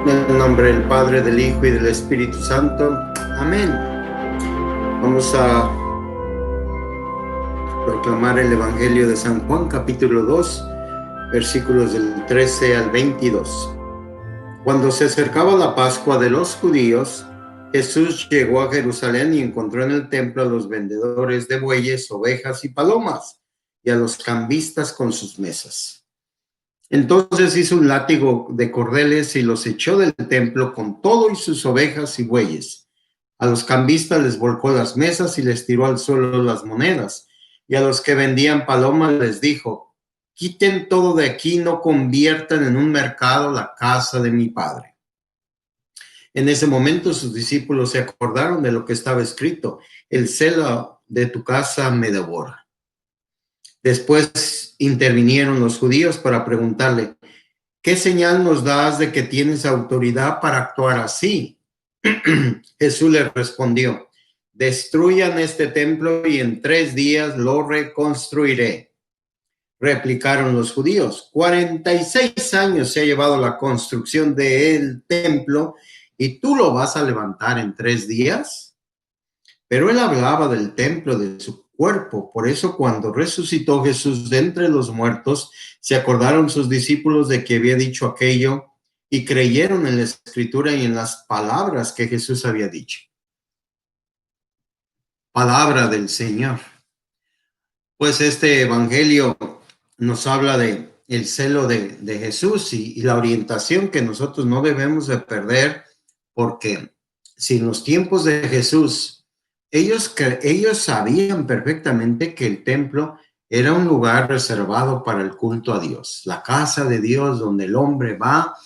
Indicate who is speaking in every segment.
Speaker 1: En el nombre del Padre, del Hijo y del Espíritu Santo. Amén. Vamos a proclamar el Evangelio de San Juan, capítulo 2, versículos del 13 al 22. Cuando se acercaba la Pascua de los judíos, Jesús llegó a Jerusalén y encontró en el templo a los vendedores de bueyes, ovejas y palomas, y a los cambistas con sus mesas. Entonces hizo un látigo de cordeles y los echó del templo con todo y sus ovejas y bueyes. A los cambistas les volcó las mesas y les tiró al suelo las monedas. Y a los que vendían palomas les dijo: quiten todo de aquí, no conviertan en un mercado la casa de mi Padre. En ese momento sus discípulos se acordaron de lo que estaba escrito: el celo de tu casa me devora. Después intervinieron los judíos para preguntarle: ¿qué señal nos das de que tienes autoridad para actuar así? Jesús les respondió: destruyan este templo y en 3 días lo reconstruiré. Replicaron los judíos: 46 años se ha llevado la construcción del templo y tú lo vas a levantar en 3 días. Pero él hablaba del templo de su cuerpo. Por eso cuando resucitó Jesús de entre los muertos, se acordaron sus discípulos de que había dicho aquello y creyeron en la escritura y en las palabras que Jesús había dicho. Palabra del Señor. Pues este evangelio nos habla de el celo de Jesús y la orientación que nosotros no debemos de perder, porque si en los tiempos de Jesús ellos sabían perfectamente que el templo era un lugar reservado para el culto a Dios, la casa de Dios donde el hombre va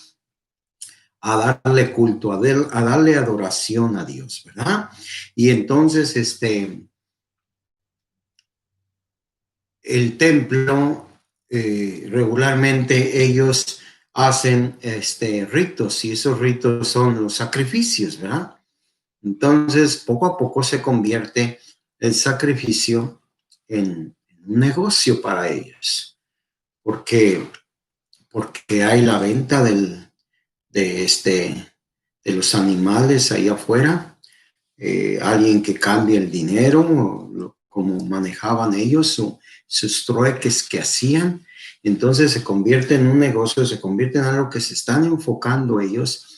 Speaker 1: a darle culto, a darle adoración a Dios, ¿verdad? Y entonces el templo, regularmente ellos hacen ritos, y esos ritos son los sacrificios, ¿verdad? Entonces, poco a poco se convierte el sacrificio en un negocio para ellos, porque hay la venta de los animales ahí afuera, alguien que cambia el dinero, como manejaban ellos, sus trueques que hacían. Entonces se convierte en un negocio, se convierte en algo que se están enfocando ellos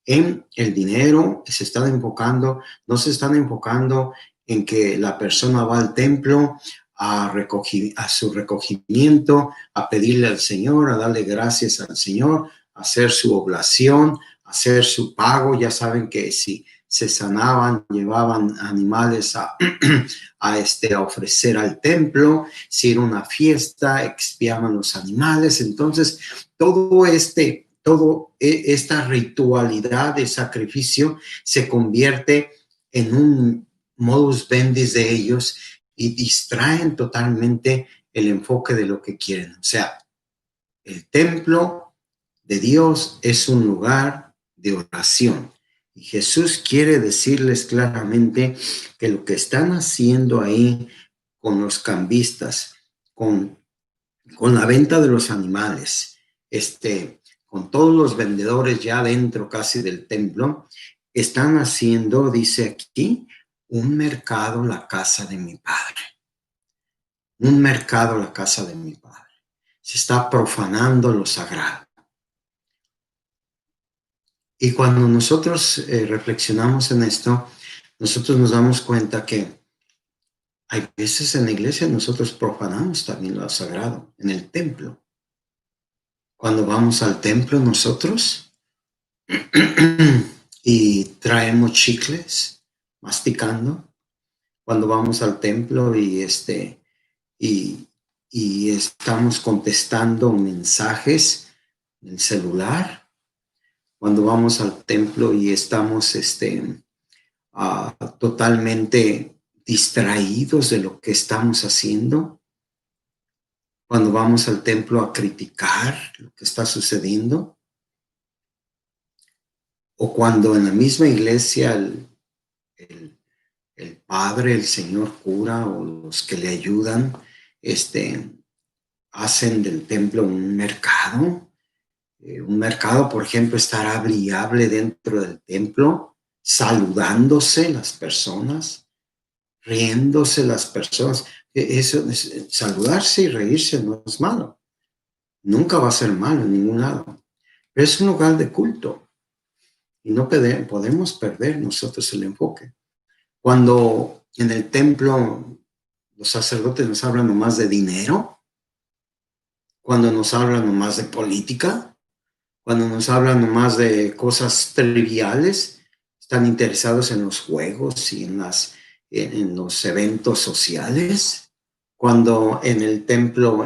Speaker 1: en el dinero, se están enfocando, no se están enfocando en que la persona va al templo a su recogimiento, a pedirle al Señor, a darle gracias al Señor, a hacer su oblación, a hacer su pago. Ya saben que si se sanaban, llevaban animales a ofrecer al templo. Si era una fiesta, expiaban los animales. Entonces, esta ritualidad de sacrificio se convierte en un modus vivendi de ellos y distraen totalmente el enfoque de lo que quieren. O sea, el templo de Dios es un lugar de oración. Y Jesús quiere decirles claramente que lo que están haciendo ahí con los cambistas, con la venta de los animales, con todos los vendedores ya dentro casi del templo, están haciendo, dice aquí, un mercado la casa de mi Padre. Un mercado la casa de mi Padre. Se está profanando lo sagrado. Y cuando nosotros reflexionamos en esto, nosotros nos damos cuenta que hay veces en la iglesia nosotros profanamos también lo sagrado, en el templo. Cuando vamos al templo nosotros y traemos chicles masticando, cuando vamos al templo y estamos contestando mensajes en el celular, cuando vamos al templo y estamos totalmente distraídos de lo que estamos haciendo, cuando vamos al templo a criticar lo que está sucediendo, o cuando en la misma iglesia el padre, el señor cura o los que le ayudan, hacen del templo un mercado, Un mercado, por ejemplo, estará viable dentro del templo, saludándose las personas, riéndose las personas. Eso, saludarse y reírse no es malo. Nunca va a ser malo en ningún lado. Pero es un lugar de culto y no podemos perder nosotros el enfoque. Cuando en el templo los sacerdotes nos hablan nomás de dinero, cuando nos hablan nomás de política, cuando nos hablan nomás de cosas triviales, están interesados en los juegos y en los eventos sociales. Cuando en el templo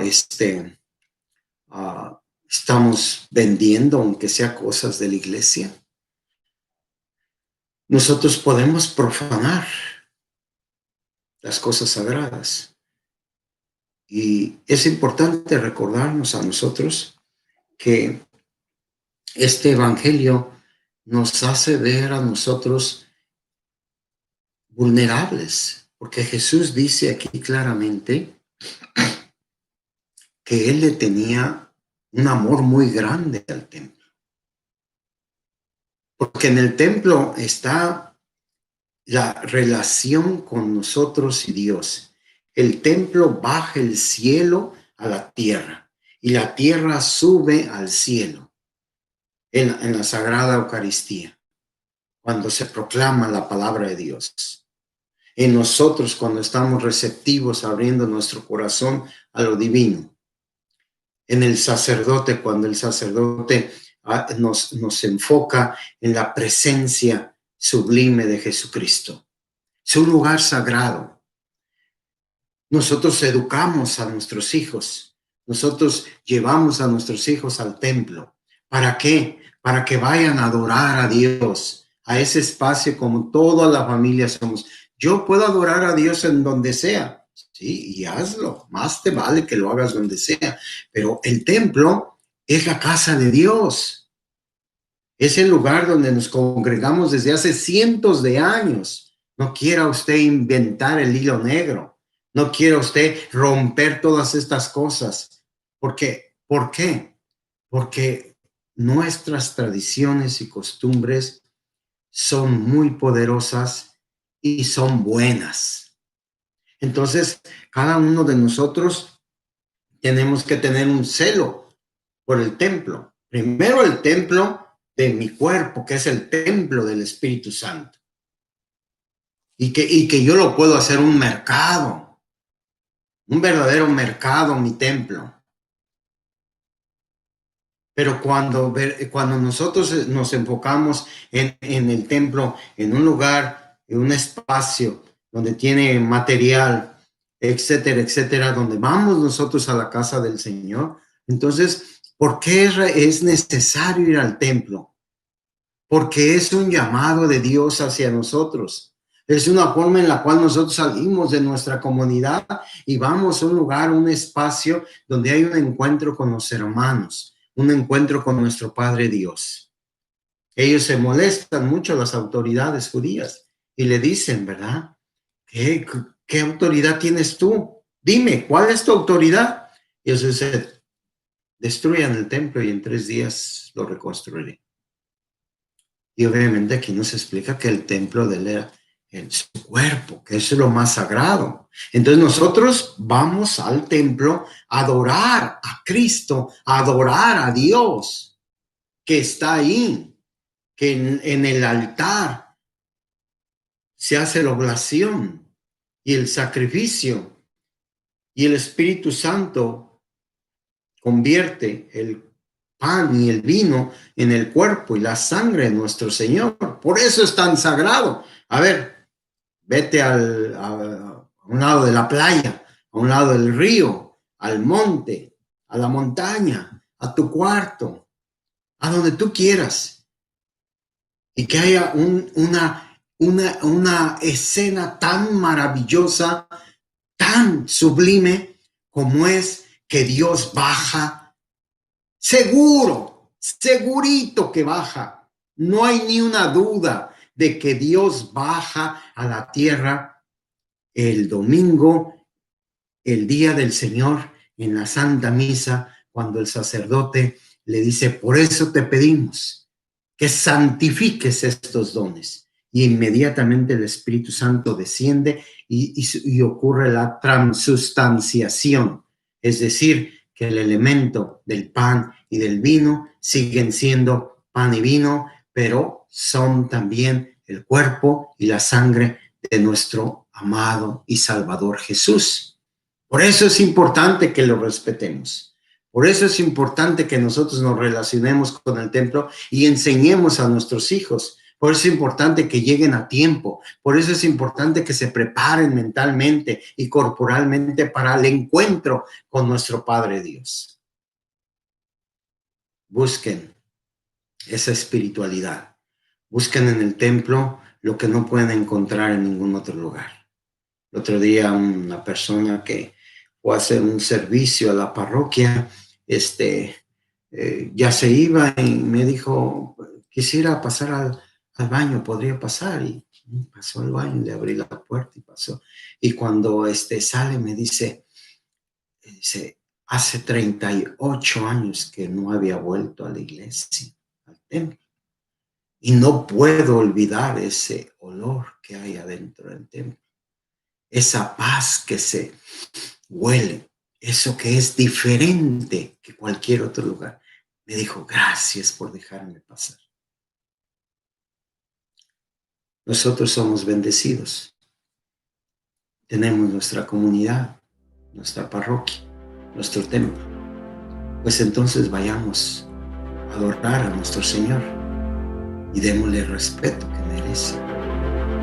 Speaker 1: estamos vendiendo, aunque sea cosas de la iglesia, nosotros podemos profanar las cosas sagradas. Y es importante recordarnos a nosotros que este evangelio nos hace ver a nosotros vulnerables, porque Jesús dice aquí claramente que él le tenía un amor muy grande al templo. Porque en el templo está la relación con nosotros y Dios. El templo baja el cielo a la tierra y la tierra sube al cielo en la Sagrada Eucaristía, cuando se proclama la palabra de Dios. En nosotros, cuando estamos receptivos, abriendo nuestro corazón a lo divino. En el sacerdote, cuando el sacerdote nos enfoca en la presencia sublime de Jesucristo. Es un lugar sagrado. Nosotros educamos a nuestros hijos. Nosotros llevamos a nuestros hijos al templo. ¿Para qué? Para que vayan a adorar a Dios, a ese espacio como toda la familia somos. Yo puedo adorar a Dios en donde sea. Sí, y hazlo. Más te vale que lo hagas donde sea. Pero el templo es la casa de Dios. Es el lugar donde nos congregamos desde hace cientos de años. No quiera usted inventar el hilo negro. No quiera usted romper todas estas cosas. ¿Por qué? ¿Por qué? Porque nuestras tradiciones y costumbres son muy poderosas y son buenas. Entonces, cada uno de nosotros tenemos que tener un celo por el templo. Primero el templo de mi cuerpo, que es el templo del Espíritu Santo. Y que yo lo puedo hacer un mercado, un verdadero mercado, mi templo. Pero cuando nosotros nos enfocamos en el templo, en un lugar, en un espacio donde tiene material, etcétera, etcétera, donde vamos nosotros a la casa del Señor, entonces, ¿por qué es necesario ir al templo? Porque es un llamado de Dios hacia nosotros. Es una forma en la cual nosotros salimos de nuestra comunidad y vamos a un lugar, un espacio donde hay un encuentro con los hermanos, un encuentro con nuestro Padre Dios. Ellos se molestan mucho, las autoridades judías, y le dicen, ¿verdad? ¿Qué autoridad tienes tú? Dime, ¿cuál es tu autoridad? Y ellos dicen, destruyan el templo y en 3 días lo reconstruiré. Y obviamente aquí nos explica que el templo de él era en su cuerpo, que es lo más sagrado. Entonces nosotros vamos al templo a adorar a Cristo, a adorar a Dios, que está ahí, que en el altar se hace la oblación y el sacrificio, y el Espíritu Santo convierte el pan y el vino en el cuerpo y la sangre de nuestro Señor. Por eso es tan sagrado. A ver, vete a un lado de la playa, a un lado del río, al monte, a la montaña, a tu cuarto, a donde tú quieras. Y que haya una escena tan maravillosa, tan sublime como es que Dios baja. Segurito que baja. No hay ni una duda de que Dios baja a la tierra el domingo, el día del Señor, en la Santa Misa, cuando el sacerdote le dice, por eso te pedimos que santifiques estos dones. Y inmediatamente el Espíritu Santo desciende y ocurre la transustanciación, es decir, que el elemento del pan y del vino siguen siendo pan y vino, pero son también el cuerpo y la sangre de nuestro amado y Salvador Jesús. Por eso es importante que lo respetemos. Por eso es importante que nosotros nos relacionemos con el templo y enseñemos a nuestros hijos. Por eso es importante que lleguen a tiempo. Por eso es importante que se preparen mentalmente y corporalmente para el encuentro con nuestro Padre Dios. Busquen esa espiritualidad. Busquen en el templo lo que no pueden encontrar en ningún otro lugar. El otro día una persona que fue a hacer un servicio a la parroquia, ya se iba y me dijo, quisiera pasar al baño, ¿podría pasar? Y pasó al baño, le abrí la puerta y pasó. Y cuando sale me dice, hace 38 años que no había vuelto a la iglesia, al templo. Y no puedo olvidar ese olor que hay adentro del templo. Esa paz que se huele, eso que es diferente que cualquier otro lugar. Me dijo, gracias por dejarme pasar. Nosotros somos bendecidos. Tenemos nuestra comunidad, nuestra parroquia, nuestro templo. Pues entonces vayamos a adorar a nuestro Señor y démosle el respeto que merece.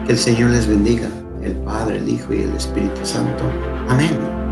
Speaker 1: Que el Señor les bendiga, el Padre, el Hijo y el Espíritu Santo. Amén.